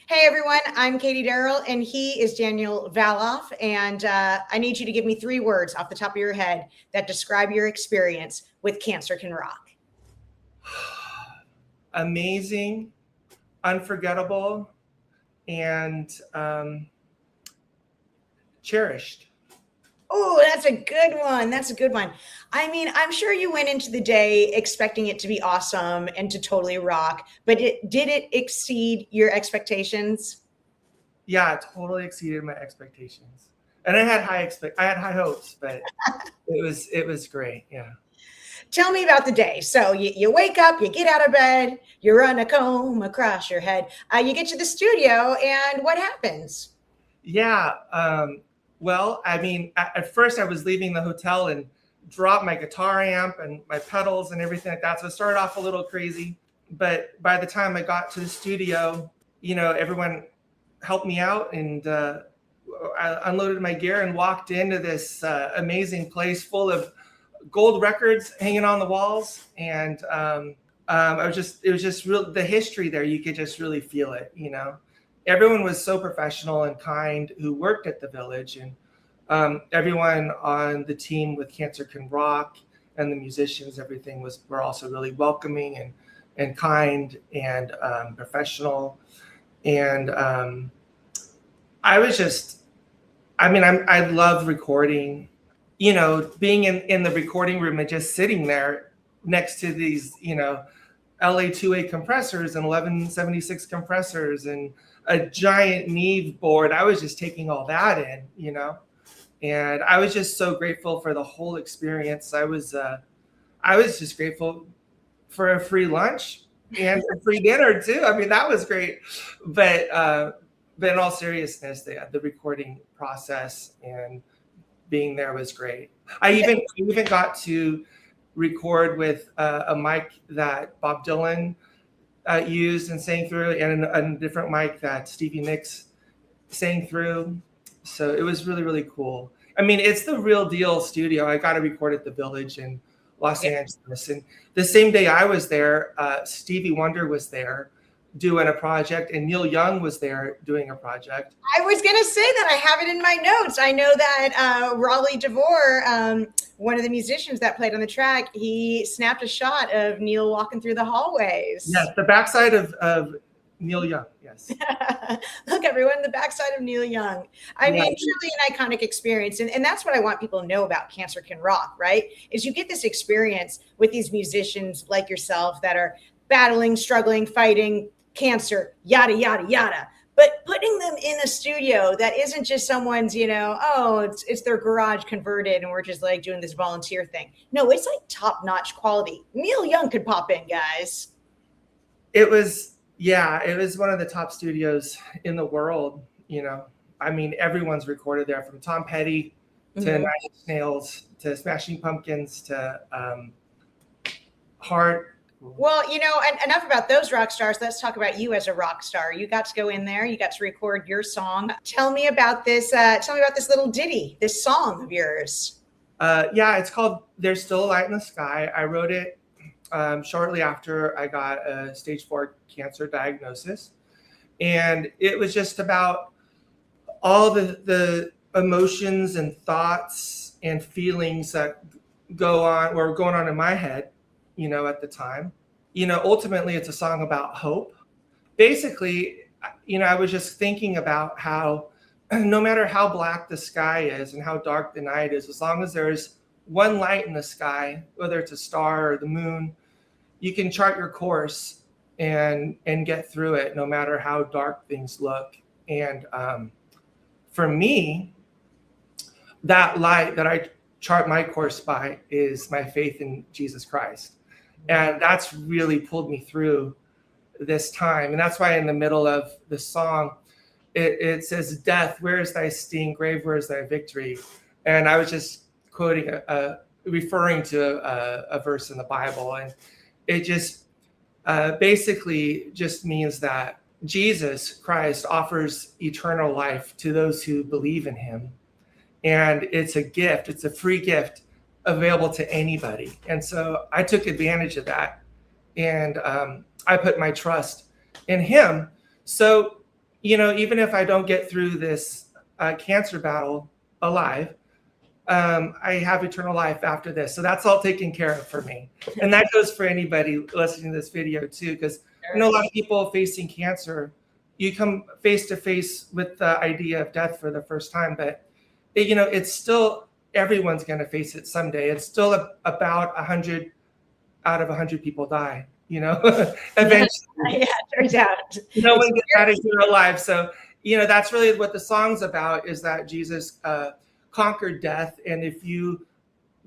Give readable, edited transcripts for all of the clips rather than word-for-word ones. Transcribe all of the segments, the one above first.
Hey everyone, I'm Katie Daryl and he is Daniel Valoff. And I need you to give me 3 words off the top of your head that describe your experience with Cancer Can Rock. Amazing, unforgettable, and cherished. Oh, that's a good one. That's a good one. I mean, I'm sure you went into the day expecting it to be awesome and to totally rock, but did it exceed your expectations? Yeah, it totally exceeded my expectations, and I had high hopes, but it was great. Yeah. Tell me about the day. So you wake up, you get out of bed, you run a comb across your head, you get to the studio, and what happens? Yeah. Well, I mean, at first I was leaving the hotel and dropped my guitar amp and my pedals and everything like that. So it started off a little crazy, but by the time I got to the studio, everyone helped me out, and I unloaded my gear and walked into this amazing place full of gold records hanging on the walls. And it was just real, the history there, you could just really feel it. Everyone was so professional and kind who worked at the Village, and everyone on the team with Cancer Can Rock and the musicians, everything were also really welcoming and kind and professional. And I love recording, being in the recording room and just sitting there next to these, LA2A compressors and 1176 compressors and a giant Neve board. I was just taking all that in, and I was just so grateful for the whole experience. I was just grateful for a free lunch and a free dinner too. I mean, that was great. But in all seriousness, the recording process and being there was great. I even got to record with a mic that Bob Dylan used and sang through, and a different mic that Stevie Nicks sang through. So it was really, really cool. I mean, it's the real deal studio. I got to record at the Village in Los Angeles. And the same day I was there, Stevie Wonder was there doing a project, and Neil Young was there doing a project. I was going to say that. I have it in my notes. I know that Raleigh DeVore, one of the musicians that played on the track, he snapped a shot of Neil walking through the hallways. Yes, the backside of Neil Young, yes. Look, everyone, the backside of Neil Young. I mean, truly an iconic experience. And that's what I want people to know about Cancer Can Rock, right? Is you get this experience with these musicians like yourself that are battling, struggling, fighting cancer, yada, yada, yada. But putting them in a studio that isn't just someone's, it's their garage converted and we're just like doing this volunteer thing. No, it's like top-notch quality. Neil Young could pop in, guys. It was one of the top studios in the world. I mean, everyone's recorded there, from Tom Petty to Nine Inch Nails to Smashing Pumpkins to Heart. Well, and enough about those rock stars. Let's talk about you as a rock star. You got to go in there. You got to record your song. Tell me about this. Tell me about this little ditty, this song of yours. It's called "There's Still a Light in the Sky." I wrote it shortly after I got a stage 4 cancer diagnosis, and it was just about all the emotions and thoughts and feelings that were going on in my head, at the time. Ultimately, it's a song about hope. Basically, I was just thinking about how no matter how black the sky is and how dark the night is, as long as there's one light in the sky, whether it's a star or the moon, you can chart your course and get through it, no matter how dark things look. And for me, that light that I chart my course by is my faith in Jesus Christ. And that's really pulled me through this time. And that's why in the middle of the song, it says, "Death, where is thy sting? Grave, where is thy victory?" And I was just quoting, referring to a verse in the Bible. And it just basically just means that Jesus Christ offers eternal life to those who believe in him. And it's a gift. It's a free gift available to anybody. And so I took advantage of that. And I put my trust in him. So even if I don't get through this cancer battle alive, I have eternal life after this. So that's all taken care of for me. And that goes for anybody listening to this video too, because I know a lot of people facing cancer, you come face to face with the idea of death for the first time, but it's still, everyone's going to face it someday. It's still about 100 out of 100 people die, eventually. Yeah, turns out. No one gets out of here alive. So, that's really what the song's about, is that Jesus conquered death. And if you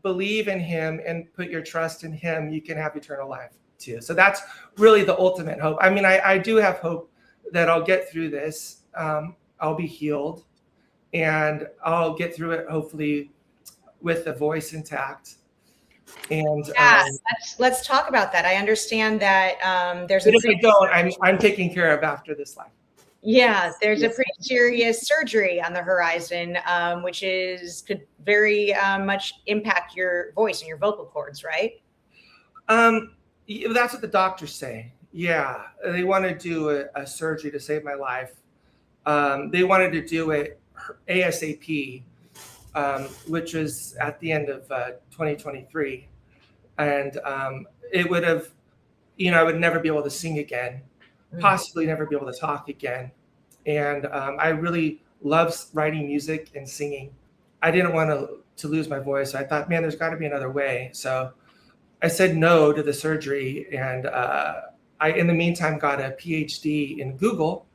believe in him and put your trust in him, you can have eternal life too. So that's really the ultimate hope. I mean, I do have hope that I'll get through this. I'll be healed, and I'll get through it hopefully with the voice intact. And let's talk about that. I understand that there's if I don't, I'm taken care of after this life. Yeah, there's a pretty serious surgery on the horizon, which could very much impact your voice and your vocal cords, right? That's what the doctors say. Yeah, they want to do a surgery to save my life. They wanted to do it ASAP, which was at the end of 2023. And it would have, I would never be able to sing again, possibly never be able to talk again. And I really love writing music and singing. I didn't want to lose my voice. I thought, man, there's got to be another way. So I said no to the surgery. And I, in the meantime, got a PhD in Google.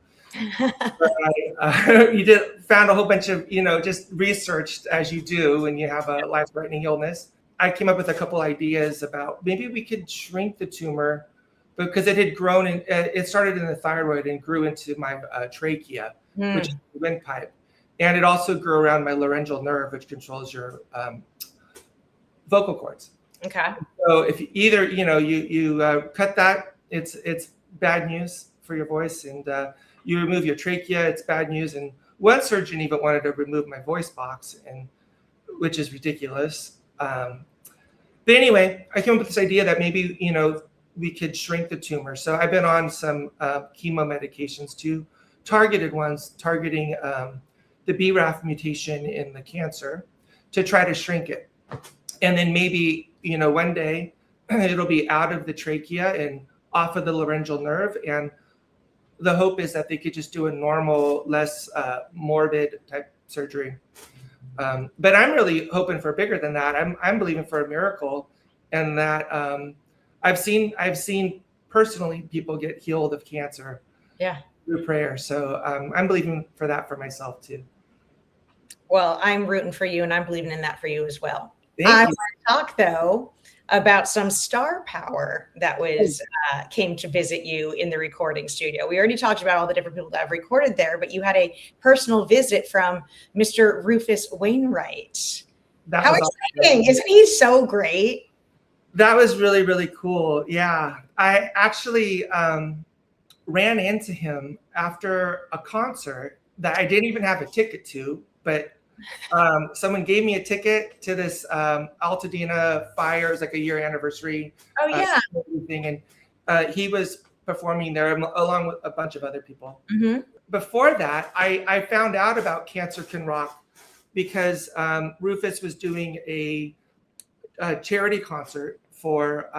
Found a whole bunch of, just researched as you do when you have a life-threatening illness. I came up with a couple ideas about maybe we could shrink the tumor, because it had grown, and it started in the thyroid and grew into my trachea, which is the windpipe. And it also grew around my laryngeal nerve, which controls your vocal cords. Okay. So if either, you cut that, it's bad news for your voice, and you remove your trachea, it's bad news. And one surgeon even wanted to remove my voice box, which is ridiculous. But anyway, I came up with this idea that maybe, we could shrink the tumor. So I've been on some chemo medications too, targeted ones, targeting the BRAF mutation in the cancer to try to shrink it. And then maybe, one day it'll be out of the trachea and off of the laryngeal nerve. And the hope is that they could just do a normal, less morbid type surgery. But I'm really hoping for bigger than that. I'm believing for a miracle, and that I've seen personally people get healed of cancer. Yeah. Through prayer. So I'm believing for that for myself too. Well, I'm rooting for you, and I'm believing in that for you as well. Thank I you. want to talk though about some star power that came to visit you in the recording studio. We already talked about all the different people that have recorded there, but you had a personal visit from Mr. Rufus Wainwright. How exciting! Isn't he so great? That was really, really cool. Yeah, I actually ran into him after a concert that I didn't even have a ticket to, but someone gave me a ticket to this Altadena fire. It was like a year anniversary. Oh yeah. Thing, and he was performing there along with a bunch of other people. Mm-hmm. Before that, I found out about Cancer Can Rock because Rufus was doing a charity concert for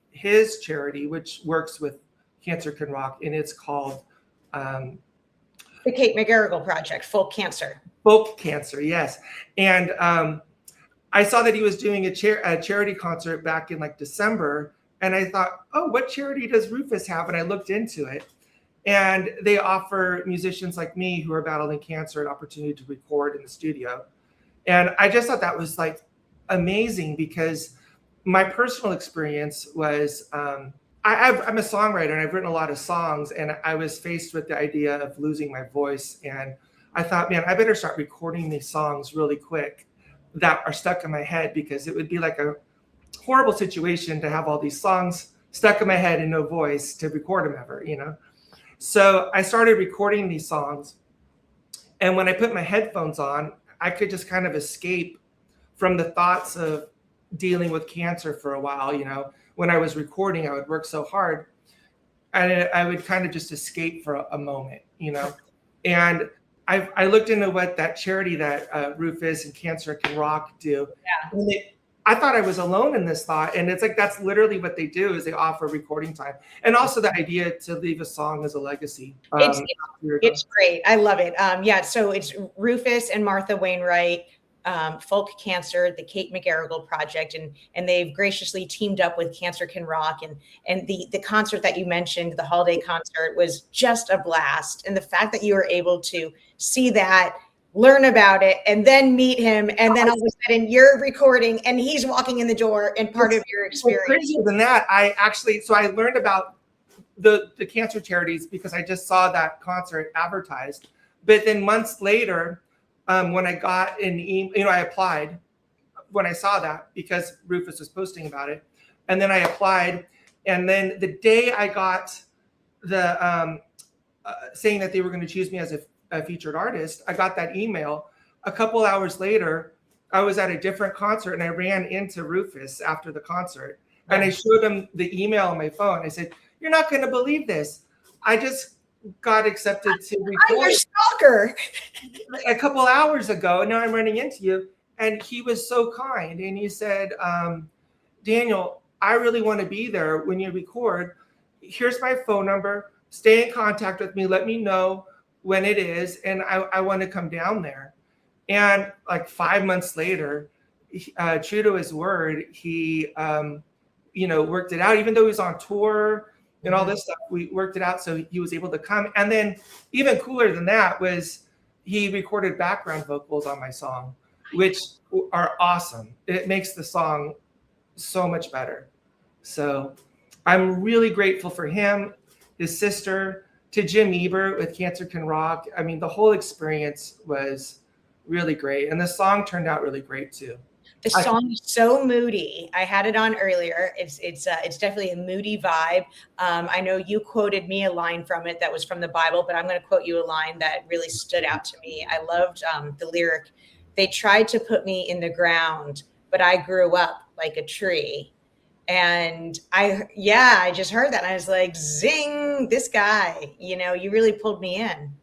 his charity, which works with Cancer Can Rock, and it's called the Kate McGarrigle Project, Folk Cancer. Folk Cancer, yes. And I saw that he was doing a charity concert back in like December, and I thought, oh, what charity does Rufus have? And I looked into it, and they offer musicians like me who are battling cancer an opportunity to record in the studio. And I just thought that was like amazing, because my personal experience was I'm a songwriter, and I've written a lot of songs, and I was faced with the idea of losing my voice. And I thought, man, I better start recording these songs really quick that are stuck in my head, because it would be like a horrible situation to have all these songs stuck in my head and no voice to record them ever, So I started recording these songs. And when I put my headphones on, I could just kind of escape from the thoughts of dealing with cancer for a while. When I was recording, I would work so hard, and I would kind of just escape for a moment, And I looked into what that charity that Rufus and Cancer Can Rock do. Yeah. And I thought I was alone in this thought. And it's like, that's literally what they do, is they offer recording time. And also the idea to leave a song as a legacy. It's great. I love it. Yeah. So it's Rufus and Martha Wainwright, Folk Cancer, the Kate McGarrigle Project, and they've graciously teamed up with Cancer Can Rock, and the concert that you mentioned, the holiday concert, was just a blast. And the fact that you were able to see that, learn about it, and then meet him, and then all of a sudden you're recording and he's walking in the door and part of your experience. Crazier than that, I learned about the cancer charities because I just saw that concert advertised. But then months later, when I got an email, I applied when I saw that because Rufus was posting about it. And then I applied. And then the day I got the saying that they were going to choose me as a featured artist, I got that email. A couple hours later, I was at a different concert and I ran into Rufus after the concert. And I showed him the email on my phone. I said, "You're not going to believe this. I just got accepted to record. I'm your stalker a couple hours ago, and now I'm running into you." And he was so kind. And he said, "Daniel, I really want to be there when you record. Here's my phone number. Stay in contact with me. Let me know when it is. And I want to come down there." And like 5 months later, true to his word, he, worked it out, even though he was on tour and all this stuff. We worked it out so he was able to come. And then even cooler than that was he recorded background vocals on my song, which are awesome. It makes the song so much better. So I'm really grateful for him, his sister, to Jim Ebert with Cancer Can Rock. I mean, the whole experience was really great. And the song turned out really great too. The song is so moody. I had it on earlier. It's definitely a moody vibe. I know you quoted me a line from it that was from the Bible, but I'm going to quote you a line that really stood out to me. I loved the lyric. "They tried to put me in the ground, but I grew up like a tree." And I just heard that and I was like, zing, this guy, you really pulled me in.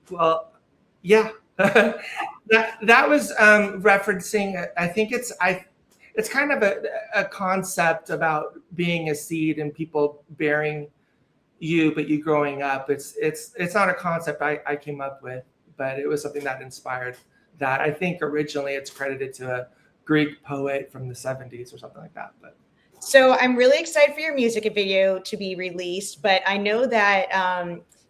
Well, yeah. that was referencing, I think it's kind of a concept about being a seed and people bearing you, but you growing up. It's not a concept I came up with, but it was something that inspired that. I think originally it's credited to a Greek poet from the 70s or something like that. But so I'm really excited for your music video to be released, but I know that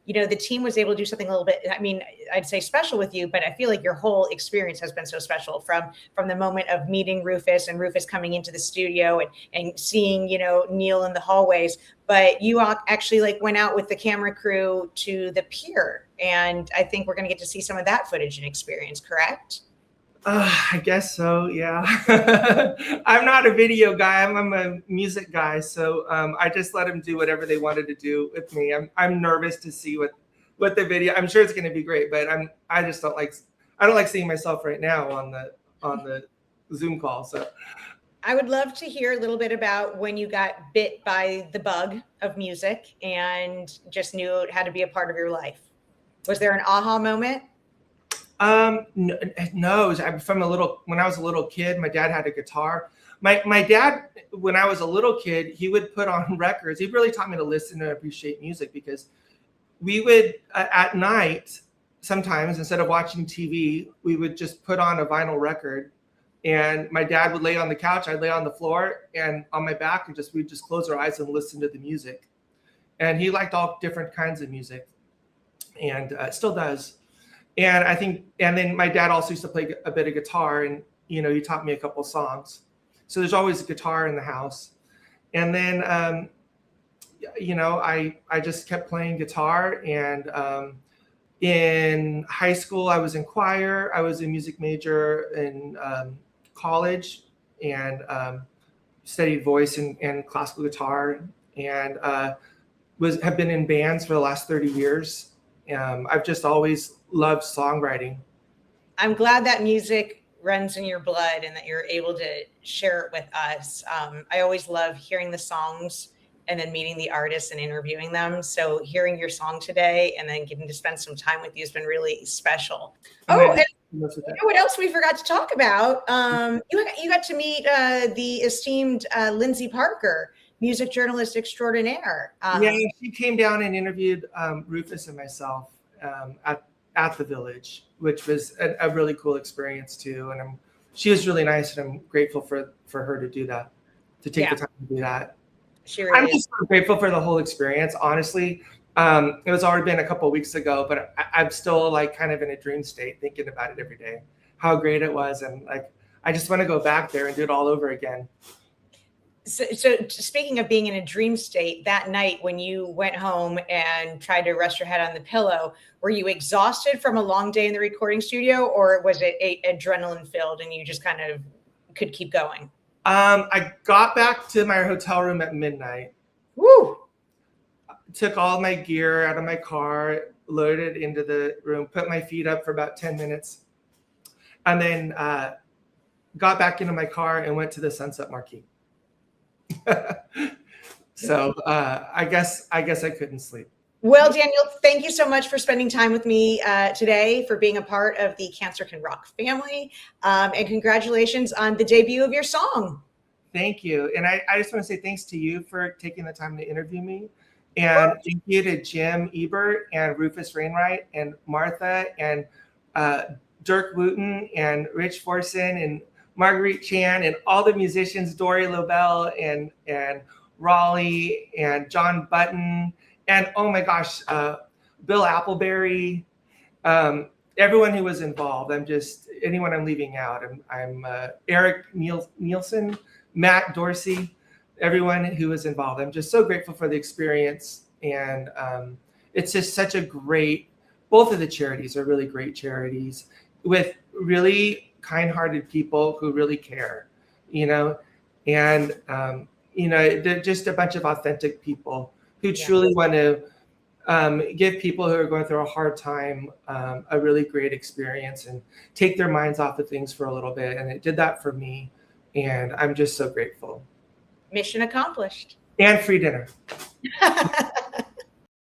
the team was able to do something a little bit, I mean, I'd say special with you, but I feel like your whole experience has been so special from the moment of meeting Rufus and Rufus coming into the studio and seeing, Neil in the hallways. But you actually went out with the camera crew to the pier. And I think we're going to get to see some of that footage and experience, correct? I guess so, yeah. I'm not a video guy. I'm a music guy. So I just let them do whatever they wanted to do with me. I'm nervous to see what the video. I'm sure it's going to be great, but I just don't like seeing myself right now on the Zoom call. So I would love to hear a little bit about when you got bit by the bug of music and just knew it had to be a part of your life. Was there an aha moment? No. When I was a little kid, my dad had a guitar. My dad, when I was a little kid, he would put on records. He really taught me to listen and appreciate music because we would, at night, sometimes instead of watching TV, we would just put on a vinyl record. And my dad would lay on the couch, I'd lay on the floor and on my back, and we'd just close our eyes and listen to the music. And he liked all different kinds of music, and still does. And then my dad also used to play a bit of guitar, and he taught me a couple songs. So there's always a guitar in the house. And then I just kept playing guitar. And in high school, I was in choir. I was a music major in college, and studied voice and classical guitar, and have been in bands for the last 30 years. I've just always loved songwriting. I'm glad that music runs in your blood and that you're able to share it with us. I always love hearing the songs and then meeting the artists and interviewing them. So hearing your song today and then getting to spend some time with you has been really special. Oh, and you know what else we forgot to talk about? You got to meet the esteemed Lindsay Parker, music journalist extraordinaire. Yeah, she came down and interviewed Rufus and myself at the Village, which was a really cool experience too. And she was really nice, and I'm grateful for her to do that, to take the time to do that. She really I'm just so grateful for the whole experience. Honestly, it was already been a couple of weeks ago, but I'm still like kind of in a dream state, thinking about it every day, how great it was, and like I just want to go back there and do it all over again. So speaking of being in a dream state, that night when you went home and tried to rest your head on the pillow, were you exhausted from a long day in the recording studio, or was it adrenaline filled and you just kind of could keep going? I got back to my hotel room at midnight. Woo! Took all my gear out of my car, loaded it into the room, put my feet up for about 10 minutes, and then got back into my car and went to the Sunset Marquee. So I guess I couldn't sleep. Well, Daniel, thank you so much for spending time with me today, for being a part of the Cancer Can Rock family, and congratulations on the debut of your song. Thank you. And I just want to say thanks to you for taking the time to interview me. And thank you to Jim Ebert and Rufus Wainwright and Martha and Dirk Wooten and Rich Forson and Marguerite Chan and all the musicians, Dory, Lobel and Raleigh and Jon Button. And oh my gosh, Bill Appleberry, everyone who was involved. Anyone I'm leaving out. I'm Eric Nielsen, Matt Dorsey, everyone who was involved. I'm just so grateful for the experience. And it's just such a both of the charities are really great charities with really kind-hearted people who really care, and they're just a bunch of authentic people who truly want to give people who are going through a hard time a really great experience and take their minds off of things for a little bit. And it did that for me. And I'm just so grateful. Mission accomplished. And free dinner.